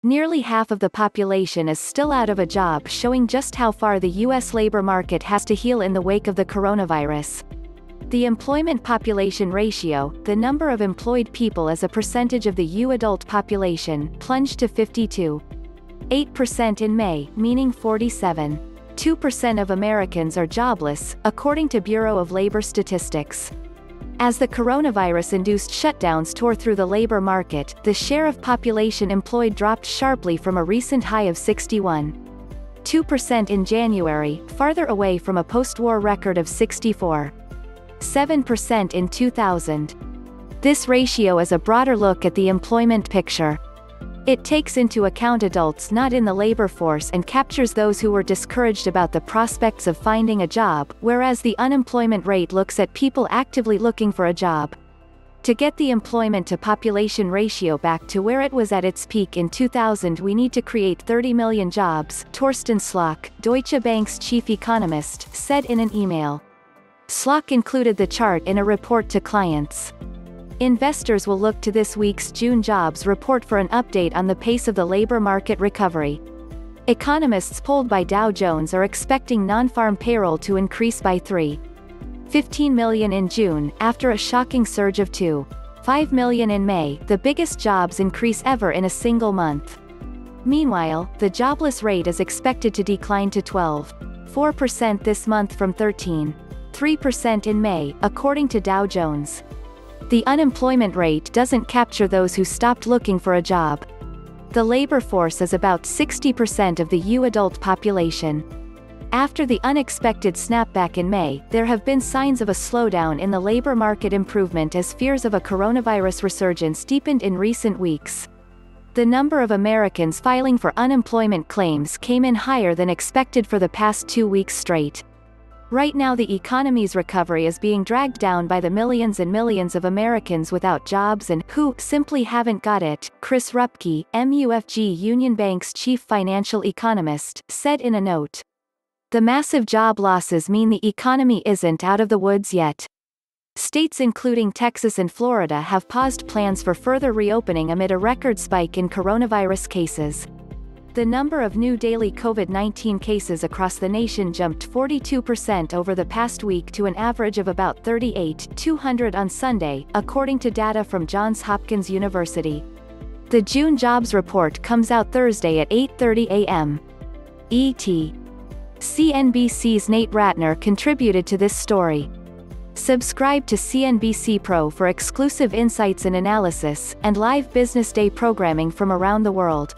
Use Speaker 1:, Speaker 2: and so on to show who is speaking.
Speaker 1: Nearly half of the population is still out of a job, showing just how far the U.S. labor market has to heal in the wake of the coronavirus. The employment population ratio, the number of employed people as a percentage of the U.S. adult population, plunged to 52.8% in May, meaning 47.2% of Americans are jobless, according to Bureau of Labor Statistics. As the coronavirus-induced shutdowns tore through the labor market, the share of population employed dropped sharply from a recent high of 61.2% in January, farther away from a post-war record of 64.7% in 2000. This ratio is a broader look at the employment picture. It takes into account adults not in the labor force and captures those who were discouraged about the prospects of finding a job, whereas the unemployment rate looks at people actively looking for a job. To get the employment-to-population ratio back to where it was at its peak in 2000, we need to create 30 million jobs, Torsten Slok, Deutsche Bank's chief economist, said in an email. Slok included the chart in a report to clients. Investors will look to this week's June jobs report for an update on the pace of the labor market recovery. Economists polled by Dow Jones are expecting non-farm payroll to increase by 3.15 million in June, after a shocking surge of 2.5 million in May, the biggest jobs increase ever in a single month. Meanwhile, the jobless rate is expected to decline to 12.4% this month from 13.3% in May, according to Dow Jones. The unemployment rate doesn't capture those who stopped looking for a job. The labor force is about 60% of the U.S. adult population. After the unexpected snapback in May, there have been signs of a slowdown in the labor market improvement as fears of a coronavirus resurgence deepened in recent weeks. The number of Americans filing for unemployment claims came in higher than expected for the past 2 weeks straight. Right now the economy's recovery is being dragged down by the millions and millions of Americans without jobs and who simply haven't got it, Chris Rupke, MUFG Union Bank's chief financial economist, said in a note. The massive job losses mean the economy isn't out of the woods yet. States including Texas and Florida have paused plans for further reopening amid a record spike in coronavirus cases. The number of new daily COVID-19 cases across the nation jumped 42% over the past week to an average of about 38,200 on Sunday, according to data from Johns Hopkins University. The June jobs report comes out Thursday at 8:30 a.m. ET. CNBC's Nate Ratner contributed to this story. Subscribe to CNBC Pro for exclusive insights and analysis, and live business day programming from around the world.